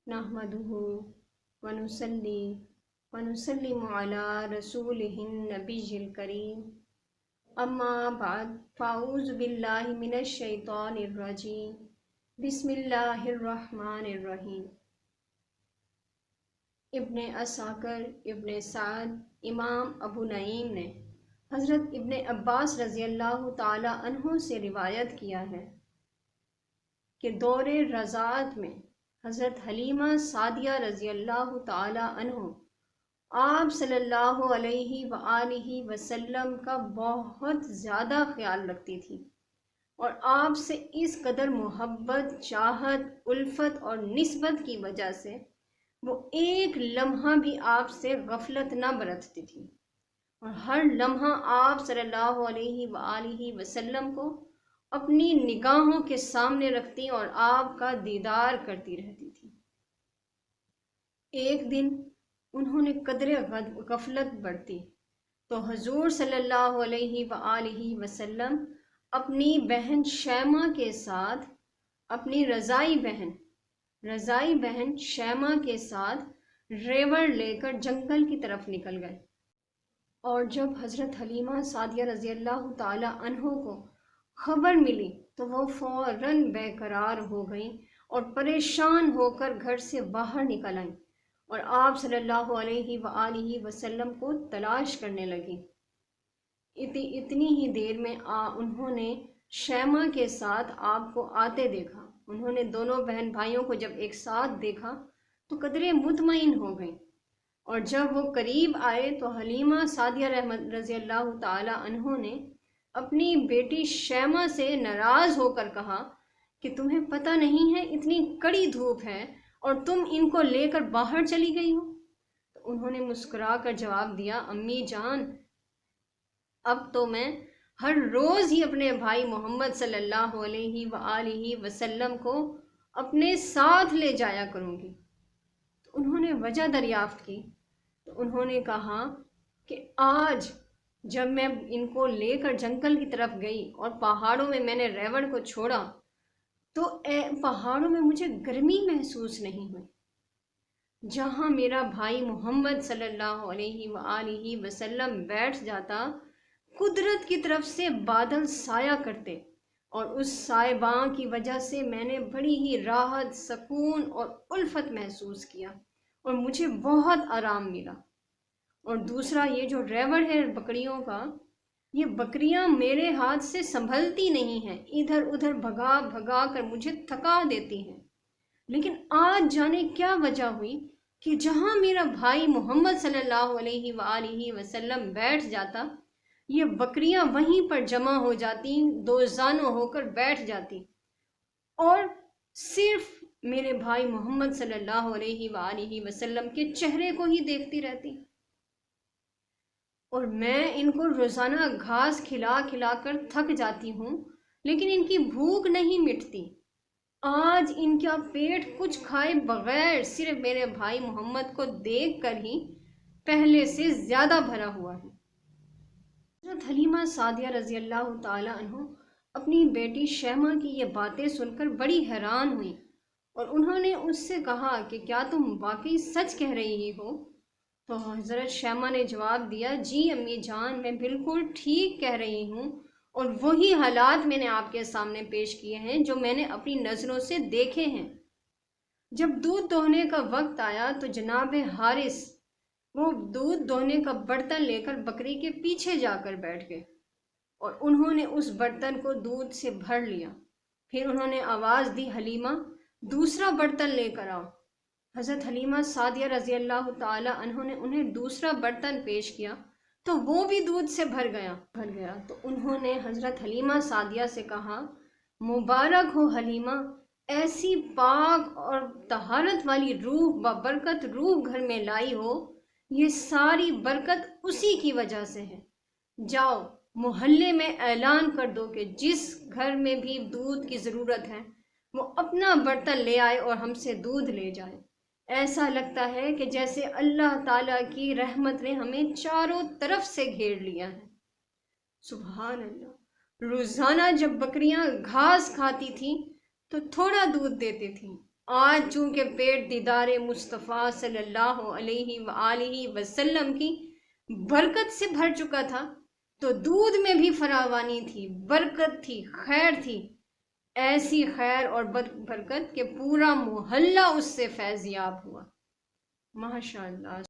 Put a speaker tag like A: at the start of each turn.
A: نحمدہ ونصلی ونسلم علی رسولہ النبی الکریم اما بعد فاعوذ باللہ من الشیطان الرجیم بسم اللہ الرحمن الرحیم۔ ابن عساکر، ابن سعد، امام ابو نعیم نے حضرت ابن عباس رضی اللہ تعالی عنہ سے روایت کیا ہے کہ دور رضاعت میں حضرت حلیمہ سعدیہ رضی اللہ تعالی عنہ آپ صلی اللہ علیہ وآلہ وسلم کا بہت زیادہ خیال رکھتی تھی، اور آپ سے اس قدر محبت، چاہت، الفت اور نسبت کی وجہ سے وہ ایک لمحہ بھی آپ سے غفلت نہ برتتی تھی، اور ہر لمحہ آپ صلی اللہ علیہ وآلہ وسلم کو اپنی نگاہوں کے سامنے رکھتی اور آپ کا دیدار کرتی رہتی تھی۔ ایک دن انہوں نے قدر غفلت برتی تو حضور صلی اللہ علیہ وآلہ وسلم اپنی بہن شیمہ کے ساتھ، اپنی رضائی بہن شیمہ کے ساتھ ریوڑ لے کر جنگل کی طرف نکل گئے، اور جب حضرت حلیمہ سعدیہ رضی اللہ تعالی عنہ کو خبر ملی تو وہ فوراً بے قرار ہو گئیں اور پریشان ہو کر گھر سے باہر نکل آئیں اور آپ صلی اللہ علیہ وآلہ وسلم کو تلاش کرنے لگیں۔ اتنی ہی دیر میں انہوں نے شیمہ کے ساتھ آپ کو آتے دیکھا۔ انہوں نے دونوں بہن بھائیوں کو جب ایک ساتھ دیکھا تو قدرے مطمئن ہو گئیں، اور جب وہ قریب آئے تو حلیمہ سعدیہ رضی اللہ تعالی عنہ نے اپنی بیٹی شیمہ سے ناراض ہو کر کہا کہ تمہیں پتہ نہیں ہے اتنی کڑی دھوپ ہے اور تم ان کو لے کر باہر چلی گئی ہو؟ تو انہوں نے مسکرا کر جواب دیا، امی جان، اب تو میں ہر روز ہی اپنے بھائی محمد صلی اللہ علیہ وآلہ وسلم کو اپنے ساتھ لے جایا کروں گی۔ تو انہوں نے وجہ دریافت کی تو انہوں نے کہا کہ آج جب میں ان کو لے کر جنگل کی طرف گئی اور پہاڑوں میں میں نے ریوڑ کو چھوڑا تو پہاڑوں میں مجھے گرمی محسوس نہیں ہوئی۔ جہاں میرا بھائی محمد صلی اللہ علیہ وآلہ وسلم بیٹھ جاتا، قدرت کی طرف سے بادل سایہ کرتے، اور اس سائباں کی وجہ سے میں نے بڑی ہی راحت، سکون اور الفت محسوس کیا اور مجھے بہت آرام ملا۔ اور دوسرا، یہ جو ریوڑ ہے بکریوں کا، یہ بکریاں میرے ہاتھ سے سنبھلتی نہیں ہیں، ادھر ادھر بھگا بھگا کر مجھے تھکا دیتی ہیں، لیکن آج جانے کیا وجہ ہوئی کہ جہاں میرا بھائی محمد صلی اللہ علیہ وآلہ وسلم بیٹھ جاتا، یہ بکریاں وہیں پر جمع ہو جاتی، دو زانوں ہو کر بیٹھ جاتی اور صرف میرے بھائی محمد صلی اللہ علیہ وآلہ وسلم کے چہرے کو ہی دیکھتی رہتی، اور میں ان کو روزانہ گھاس کھلا کھلا کر تھک جاتی ہوں، لیکن ان کی بھوک نہیں مٹتی۔ آج ان کا پیٹ کچھ کھائے بغیر صرف میرے بھائی محمد کو دیکھ کر ہی پہلے سے زیادہ بھرا ہوا ہے۔ حضرت حلیمہ سعدیہ رضی اللہ تعالی عنہ اپنی بیٹی شیمہ کی یہ باتیں سن کر بڑی حیران ہوئیں، اور انہوں نے اس سے کہا کہ کیا تم واقعی سچ کہہ رہی ہو؟ تو حضرت شیمہ نے جواب دیا، جی امی جان، میں بالکل ٹھیک کہہ رہی ہوں، اور وہی حالات میں نے آپ کے سامنے پیش کیے ہیں جو میں نے اپنی نظروں سے دیکھے ہیں۔ جب دودھ دوہنے کا وقت آیا تو جناب حارث وہ دودھ دوہنے کا برتن لے کر بکری کے پیچھے جا کر بیٹھ گئے، اور انہوں نے اس برتن کو دودھ سے بھر لیا۔ پھر انہوں نے آواز دی، حلیمہ، دوسرا برتن لے کر آؤ۔ حضرت حلیمہ سعدیہ رضی اللہ تعالی عنہ نے انہیں دوسرا برتن پیش کیا تو وہ بھی دودھ سے بھر گیا۔ تو انہوں نے حضرت حلیمہ سعدیہ سے کہا، مبارک ہو حلیمہ، ایسی پاک اور طہارت والی روح ببرکت روح گھر میں لائی ہو، یہ ساری برکت اسی کی وجہ سے ہے۔ جاؤ محلے میں اعلان کر دو کہ جس گھر میں بھی دودھ کی ضرورت ہے وہ اپنا برتن لے آئے اور ہم سے دودھ لے جائے۔ ایسا لگتا ہے کہ جیسے اللہ تعالیٰ کی رحمت نے ہمیں چاروں طرف سے گھیر لیا ہے۔ سبحان اللہ۔ روزانہ جب بکریاں گھاس کھاتی تھیں تو تھوڑا دودھ دیتی تھیں، آج چونکہ پیٹ دیدار مصطفیٰ صلی اللہ علیہ وآلہ وسلم کی برکت سے بھر چکا تھا، تو دودھ میں بھی فراوانی تھی، برکت تھی، خیر تھی، ایسی خیر اور برکت کہ پورا محلہ اس سے فیض یاب ہوا۔ ماشاء اللہ،